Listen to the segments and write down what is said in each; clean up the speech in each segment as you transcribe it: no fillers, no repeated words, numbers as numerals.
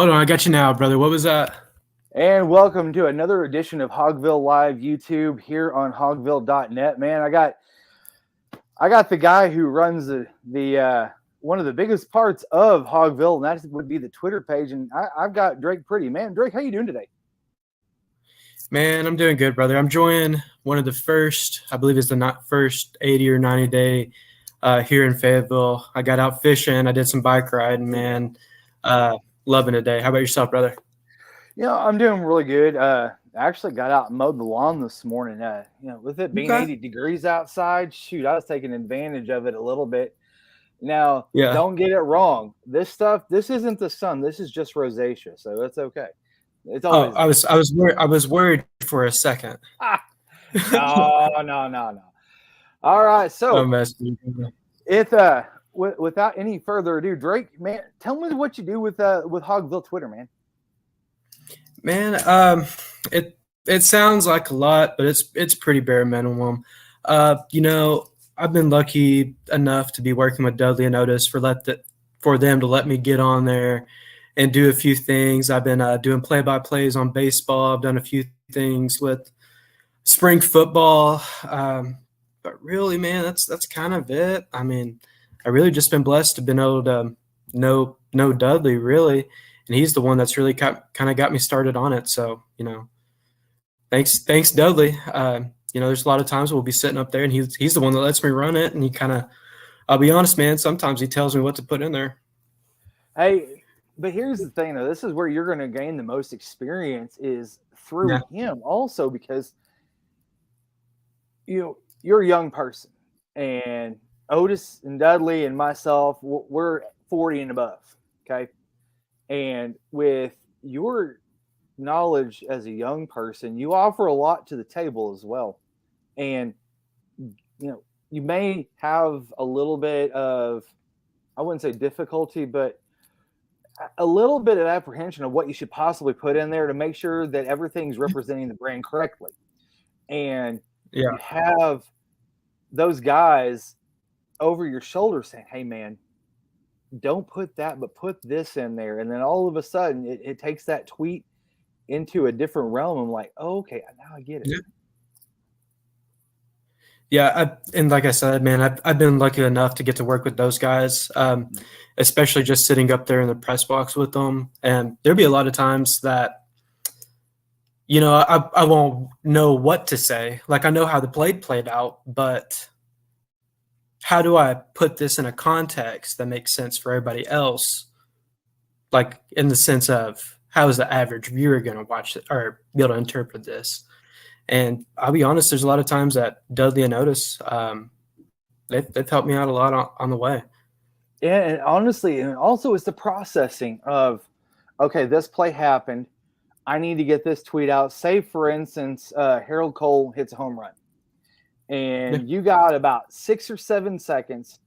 Hold on, I got you now, brother. What was that? And welcome to another edition of Hogville Live YouTube here on Hogville.net. Man, I got the guy who runs the one of the biggest parts of Hogville, and that would be the Twitter page. And I've got Drake Pretty. Man, Drake, how you doing today? Man, I'm doing good, brother. I'm enjoying one of the first, I believe it's the first 80 or 90 day here in Fayetteville. I got out fishing. I did some bike riding, man. Loving it today. How about yourself, brother? I'm doing really good. I actually got out and mowed the lawn this morning. With it being Okay. 80 degrees outside, shoot, I was taking advantage of it a little bit. Now, Yeah. don't get it wrong. This isn't the sun. This is just rosacea, so that's okay. It's Oh, always I was worried for a second. no. All right, so I'm messing with you. without any further ado, Drake, man, tell me what you do with Hogville Twitter, man. Man, it sounds like a lot, but it's pretty bare minimum. I've been lucky enough to be working with Dudley and Otis for them to let me get on there and do a few things. I've been doing play-by-plays on baseball. I've done a few things with spring football, but really, man, that's kind of it. I mean, I really just been blessed to been able to know Dudley really, and he's the one that's really kind of got me started on it. So thanks Dudley. There's a lot of times we'll be sitting up there, and he's the one that lets me run it, and he kind of, I'll be honest, man, sometimes he tells me what to put in there. Hey, but here's the thing, though. This is where you're going to gain the most experience is through him also, because you're a young person, and Otis and Dudley and myself, we're 40 and above, okay? And with your knowledge as a young person, you offer a lot to the table as well. And, you may have a little bit of, I wouldn't say difficulty, but a little bit of apprehension of what you should possibly put in there to make sure that everything's representing the brand correctly. And you have those guys over your shoulder saying, hey, man, don't put that, but put this in there. And then all of a sudden it takes that tweet into a different realm. I'm like, oh, okay, now I get it. Yeah, and like I said, man, I've been lucky enough to get to work with those guys, especially just sitting up there in the press box with them. And there'll be a lot of times that, I won't know what to say. Like, I know how the play played out, but how do I put this in a context that makes sense for everybody else? Like, in the sense of, how is the average viewer going to watch it or be able to interpret this? And I'll be honest, there's a lot of times that Dudley and Otis, they've helped me out a lot on the way. Yeah, and honestly, and also it's the processing of, okay, this play happened. I need to get this tweet out. Say, for instance, Harold Cole hits a home run. And you got about 6 or 7 seconds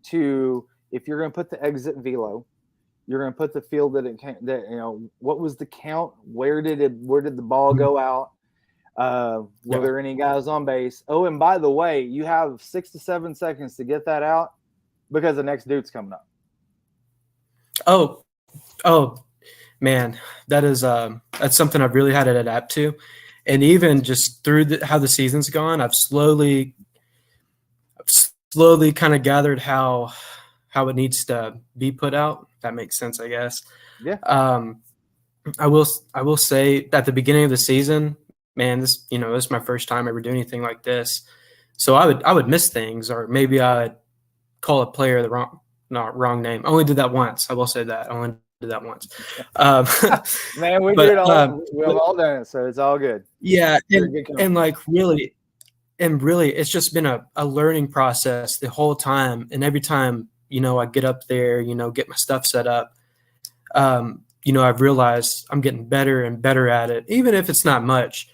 to, if you're going to put the exit velo, you're going to put the field what was the count? Where did the ball go out? Were there any guys on base? Oh, and by the way, you have 6 to 7 seconds to get that out because the next dude's coming up. Oh, man, that's something I've really had to adapt to. And even just through how the season's gone, I've slowly kind of gathered how it needs to be put out. If that makes sense, I guess. Yeah. I will say at the beginning of the season, man, this is my first time ever doing anything like this. So I would miss things, or maybe I'd call a player the wrong name. I only did that once. I will say that. I only did that once. Man, we did it all. We've all done it, so it's all good. Yeah, and really, it's just been a learning process the whole time. And every time, I get up there, get my stuff set up, I've realized I'm getting better and better at it, even if it's not much.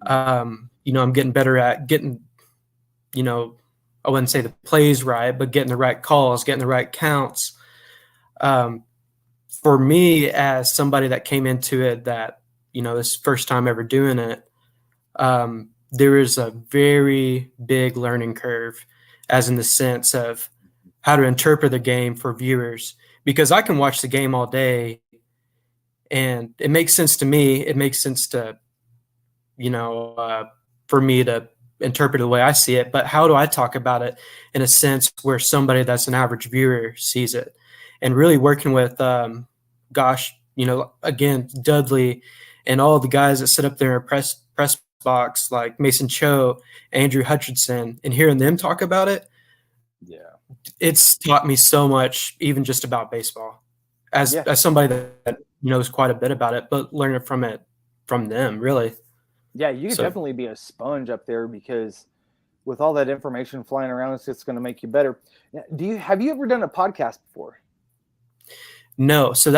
I'm getting better at getting, I wouldn't say the plays right, but getting the right calls, getting the right counts. For me, as somebody that came into it that, this first time ever doing it, there is a very big learning curve, as in the sense of how to interpret the game for viewers. Because I can watch the game all day and it makes sense to me. It makes sense to, for me to interpret it the way I see it. But how do I talk about it in a sense where somebody that's an average viewer sees it? And really working with, again, Dudley and all the guys that sit up there in press box, like Mason Cho, Andrew Hutchinson, and hearing them talk about it, Yeah. it's taught me so much, even just about baseball, as somebody that knows quite a bit about it, but learning from them, really. Yeah, you could definitely be a sponge up there, because with all that information flying around, it's going to make you better. Have you ever done a podcast before? No. So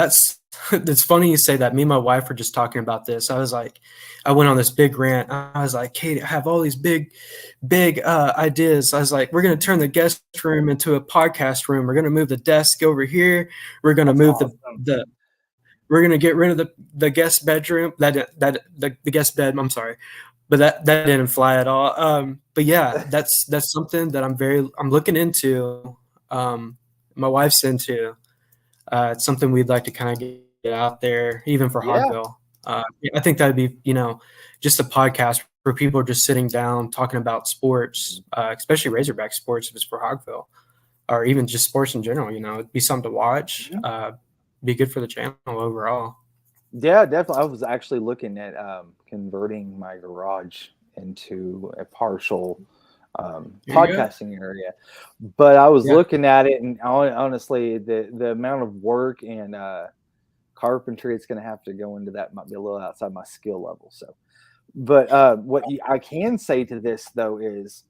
it's funny you say that. Me and my wife were just talking about this. I went on this big rant. I was like, Kate, I have all these big ideas. I was like, we're going to turn the guest room into a podcast room. We're going to move the desk over here. We're going to move we're going to get rid of the guest bedroom, the guest bed. I'm sorry, but that didn't fly at all. But yeah, that's something that I'm looking into. My wife's into. It's something we'd like to kind of get out there, even for Hogville. I think that'd be, just a podcast where people are just sitting down talking about sports, especially Razorback sports if it's for Hogville, or even just sports in general. It'd be something to watch. Be good for the channel overall. Yeah, definitely. I was actually looking at converting my garage into a partial podcasting area, but I was looking at it, and honestly, the amount of work and carpentry it's going to have to go into that might be a little outside my skill level. So, but I can say to this though is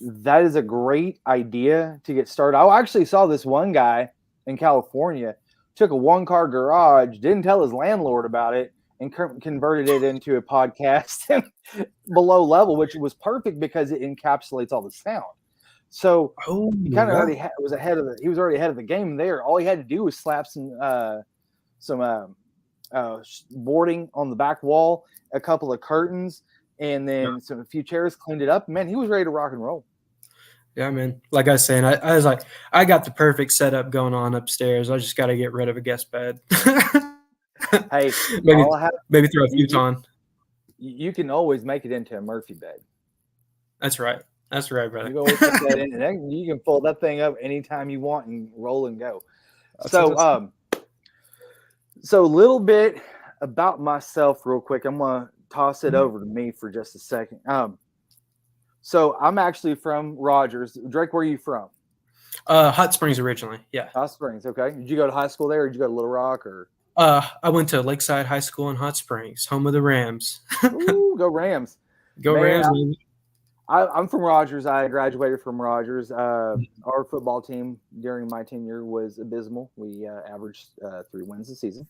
that is a great idea to get started. I actually saw this one guy in California took a 1-car garage, didn't tell his landlord about it, and converted it into a podcast below level, which was perfect because it encapsulates all the sound. So he kind of already was ahead of he was already ahead of the game there. All he had to do was slap some boarding on the back wall, a couple of curtains, and then a few chairs, cleaned it up. Man, he was ready to rock and roll. Yeah, man. Like I was saying, I was like, I got the perfect setup going on upstairs. I just got to get rid of a guest bed. Hey, maybe throw a futon. You can always make it into a Murphy bed. That's right. That's right, brother. You can always put that in, and you can fold that thing up anytime you want and roll and go. So a little bit about myself real quick. I'm going to toss it over to me for just a second. So I'm actually from Rogers. Drake, where are you from? Hot Springs originally. Yeah. Hot Springs. Okay. Did you go to high school there, or did you go to Little Rock, or? I went to Lakeside High School in Hot Springs, home of the Rams. Ooh, go Rams. Go Rams. I'm from Rogers. I graduated from Rogers. Our football team during my tenure was abysmal. We averaged 3 wins a season.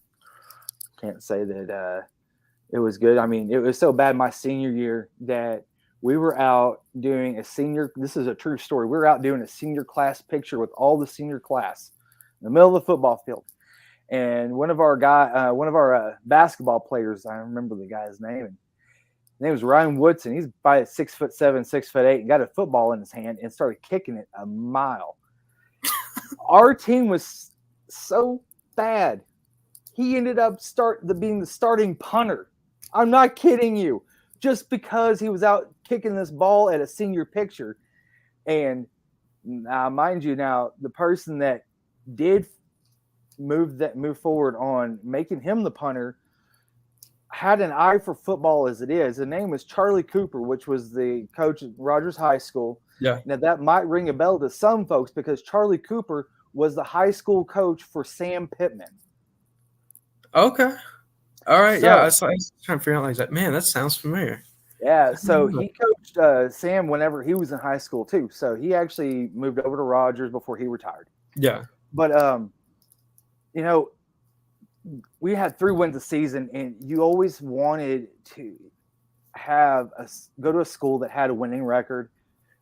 Can't say that it was good. I mean, it was so bad my senior year that we were out doing this is a true story. We were out doing a senior class picture with all the senior class in the middle of the football field. And one of our basketball players, I remember the guy's name. His name was Ryan Woodson. He's by 6'7", 6'8", and got a football in his hand and started kicking it a mile. Our team was so bad. He ended up being the starting punter. I'm not kidding you. Just because he was out kicking this ball at a senior picture. And mind you, now the person that did move forward on making him the punter had an eye for football as it is. The name was Charlie Cooper, which was the coach at Rogers High School. Yeah. Now that might ring a bell to some folks because Charlie Cooper was the high school coach for Sam Pittman. Okay. All right. I was trying to figure out that. Man, that sounds familiar. Yeah. So he coached Sam whenever he was in high school too. So he actually moved over to Rogers before he retired. Yeah. But we had 3 wins a season, and you always wanted to go to a school that had a winning record.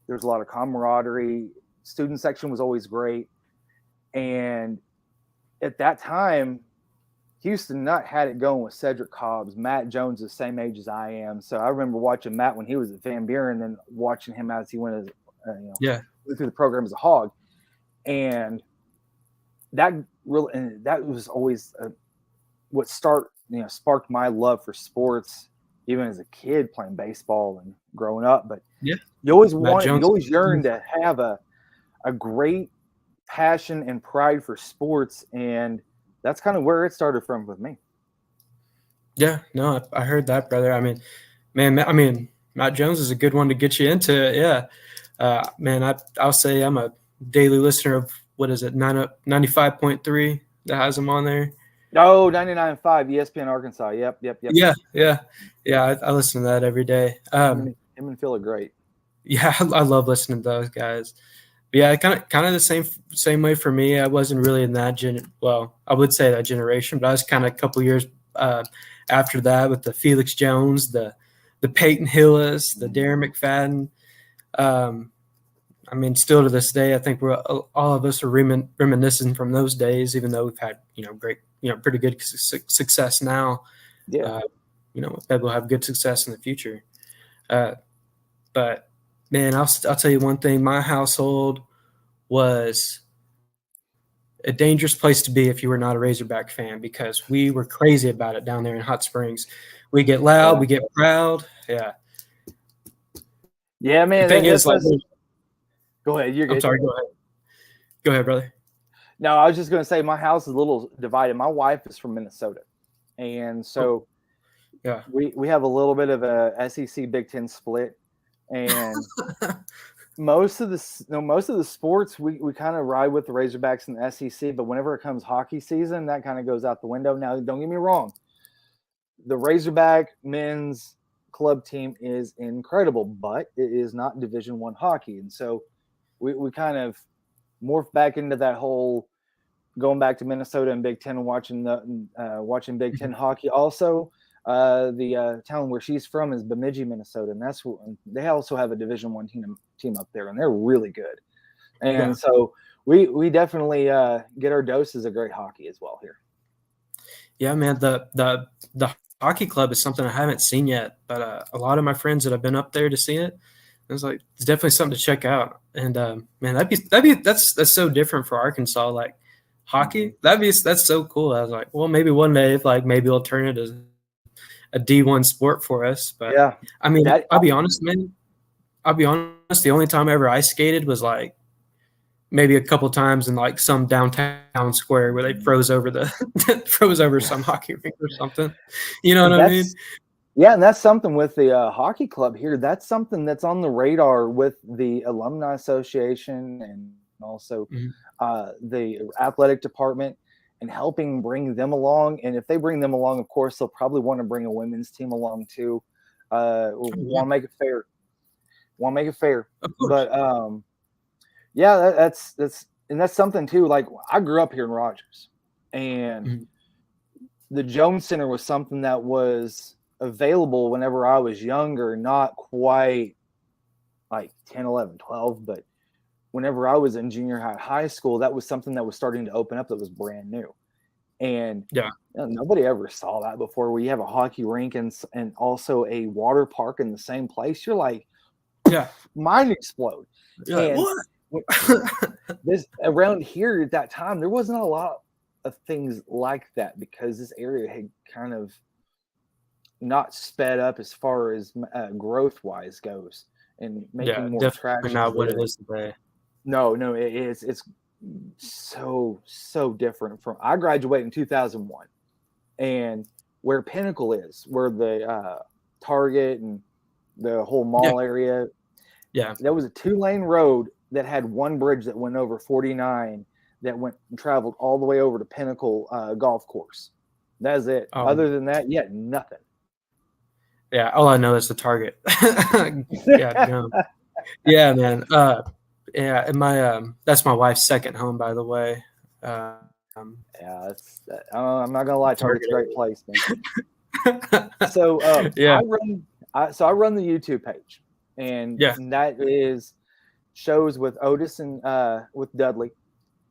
There was a lot of camaraderie. Student section was always great. And at that time, Houston Nutt had it going with Cedric Cobbs. Matt Jones is the same age as I am. So I remember watching Matt when he was at Van Buren and then watching him as he went through the program as a Hog. And that was always what sparked my love for sports, even as a kid playing baseball and growing up. But Yeah. you always Matt you Jones. always yearn to have a great passion and pride for sports, and that's kind of where it started from with me. Yeah, no, I heard that, brother. I mean, man, I mean, Matt Jones is a good one to get you into it. Yeah, man, I'll say I'm a daily listener of what is it, 95.3 that has him on there. Oh, 99.5 ESPN Arkansas. Yep. Yeah. I listen to that every day. Him and Phil are great. Yeah, I love listening to those guys. But yeah, kind of the same way for me. I wasn't really in that well, I would say that generation, but I was kind of a couple years after that with the Felix Jones, the Peyton Hillis, the Darren McFadden. I mean, still to this day, I think we're all of us are reminiscing from those days, even though we've had great, pretty good success now. Yeah. Maybe we'll have good success in the future. But man, I'll tell you one thing. My household was a dangerous place to be if you were not a Razorback fan, because we were crazy about it down there in Hot Springs. We get loud, we get proud. Yeah. Yeah, man. The thing is, like, go ahead. You're good. I'm sorry. Go ahead. Go ahead, brother. No, I was just going to say my house is a little divided. My wife is from Minnesota, and so yeah, we have a little bit of a SEC Big Ten split, and most of the sports we kind of ride with the Razorbacks in the SEC. But whenever it comes hockey season, that kind of goes out the window. Now, don't get me wrong, the Razorback men's club team is incredible, but it is not Division I hockey, and so we kind of morph back into that whole going back to Minnesota and Big Ten and watching Big Ten hockey. Also, the town where she's from is Bemidji, Minnesota, and they also have a Division I team up there, and they're really good. And so we definitely get our doses of great hockey as well here. Yeah, man. The hockey club is something I haven't seen yet, but a lot of my friends that have been up there to see it, it's like it's definitely something to check out. And man, that's so different for Arkansas. Like hockey, that's so cool. I was like, well, maybe one day, if like maybe we'll turn it as a D1 sport for us. But yeah, I mean, I'll be honest, man. I'll be honest. The only time I ever ice skated was like maybe a couple times in like some downtown square where they froze over some hockey rink or something. You know what I mean? Yeah, and that's something with the hockey club here. That's something that's on the radar with the Alumni Association and also the athletic department, and helping bring them along. And if they bring them along, of course, they'll probably want to bring a women's team along too. Want to make it fair. But yeah, that's something too. Like I grew up here in Rogers, and the Jones Center was something that was available whenever I was younger, not quite like 10, 11, 12, but whenever I was in junior high school, that was something that was starting to open up that was brand new. And nobody ever saw that before, where you have a hockey rink and also a water park in the same place. You're like, mind explode. And what? This around here at that time, there wasn't a lot of things like that because this area had kind of not sped up as far as growth wise goes, and making more attractions. Not what it is today. No, it's so different from. I graduated in 2001, and where Pinnacle is, where the Target and the whole mall area, that was a 2-lane road that had one bridge that went over 49 that went and traveled all the way over to Pinnacle golf course. That's it. Other than that, nothing. Yeah, all I know is the Target. Yeah, man. And that's my wife's second home, by the way. I'm not gonna lie, Target's a great place, man. So I run the YouTube page, and that is shows with Otis and with Dudley,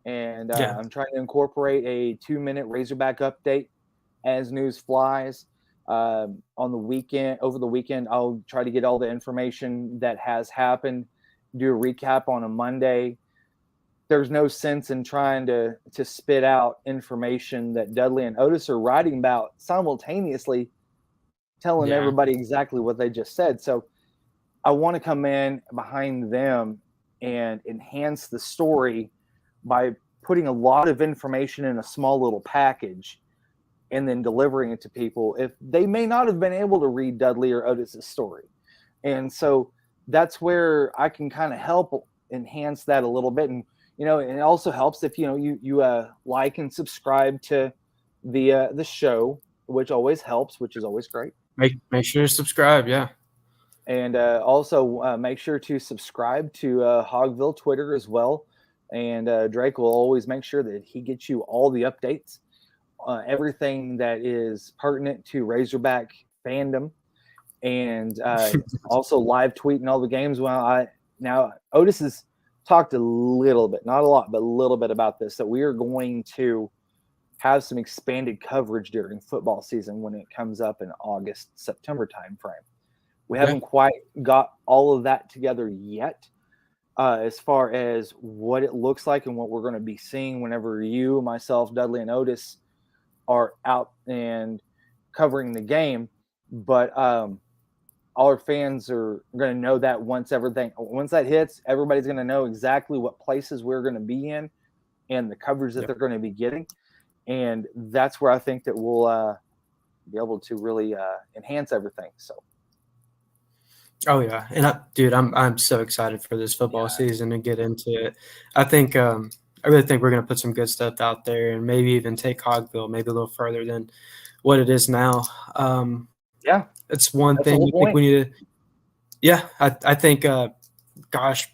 and I'm trying to incorporate a 2-minute Razorback update as news flies. On the weekend, over the weekend, I'll try to get all the information that has happened, do a recap on a Monday, there's no sense in trying to spit out information that Dudley and Otis are writing about simultaneously, telling Yeah. everybody exactly what they just said. So I want to come in behind them and enhance the story by putting a lot of information in a small little package and then delivering it to people if they may not have been able to read Dudley or Otis's story. And so that's where I can kind of help enhance that a little bit. And, and it also helps if, you like and subscribe to the show, which always helps, which is always great. Make sure to subscribe. Yeah. And also make sure to subscribe to Hogville Twitter as well. And Drake will always make sure that he gets you all the updates, everything that is pertinent to Razorback fandom, and also live tweeting all the games. Now Otis has talked a little bit, not a lot, but a little bit about this, that we are going to have some expanded coverage during football season when it comes up in August, September timeframe. We haven't quite got all of that together yet, as far as what it looks like and what we're going to be seeing whenever you, myself, Dudley, and Otis are out and covering the game. But all our fans are going to know that once that hits, everybody's going to know exactly what places we're going to be in and the coverage that they're going to be getting. And that's where I think that we'll be able to really enhance everything. So. Oh yeah, and dude, I'm so excited for this football season and get into it. I think I really think we're gonna put some good stuff out there, and maybe even take Hogville maybe a little further than what it is now. It's one thing I think we need to. Yeah, I think,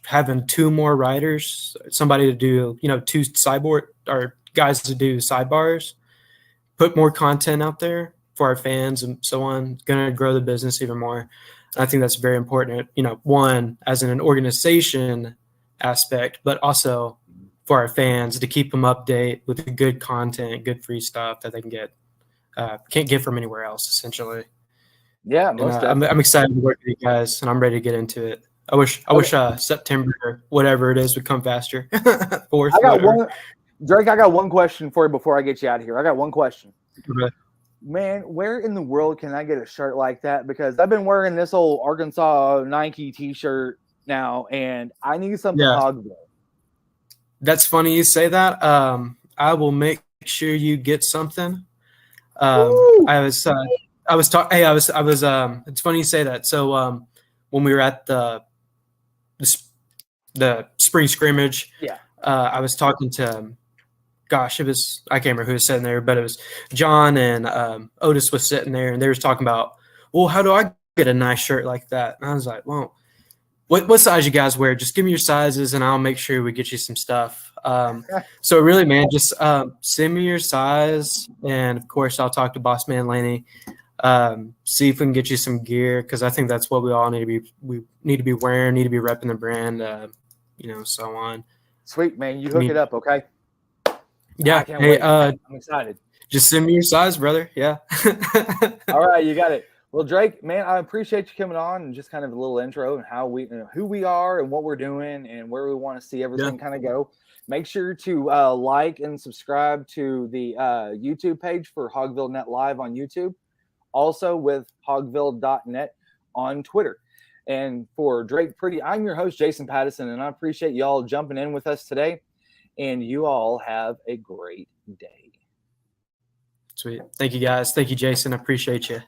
having two more writers, somebody to do, two cyborg or guys to do sidebars, put more content out there for our fans and so on. Gonna grow the business even more. I think that's very important, one, as in an organization aspect, but also for our fans to keep them update with the good content, good free stuff that they can can't get from anywhere else, essentially. Yeah, most definitely. I'm excited to work with you guys, and I'm ready to get into it. I wish September or whatever it is would come faster. Drake, I got one question for you before I get you out of here. I got one question. Okay. Man, where in the world can I get a shirt like that? Because I've been wearing this old Arkansas Nike t-shirt now, and I need something Hogville. That's funny you say that. I will make sure you get something. It's funny you say that. So when we were at the spring scrimmage, I was talking to I can't remember who was sitting there, but it was John and Otis was sitting there, and they were talking about, well, how do I get a nice shirt like that? And I was like, well, what size you guys wear? Just give me your sizes, and I'll make sure we get you some stuff. So really, man, just send me your size, and of course, I'll talk to Boss Man Laney, see if we can get you some gear, because I think that's what we all need to be. We need to be wearing, need to be repping the brand, so on. Sweet, man, you hook it up, okay? Yeah. Hey, I'm excited. Just send me your size, brother. Yeah. All right, you got it. Well, Drake, man, I appreciate you coming on and just kind of a little intro and how who we are and what we're doing and where we want to see everything kind of go. Make sure to like and subscribe to the YouTube page for Hogville Net Live on YouTube. Also with hogville.net on Twitter. And for Drake Pretty, I'm your host, Jason Pattison, and I appreciate y'all jumping in with us today. And you all have a great day. Sweet. Thank you, guys. Thank you, Jason. I appreciate you.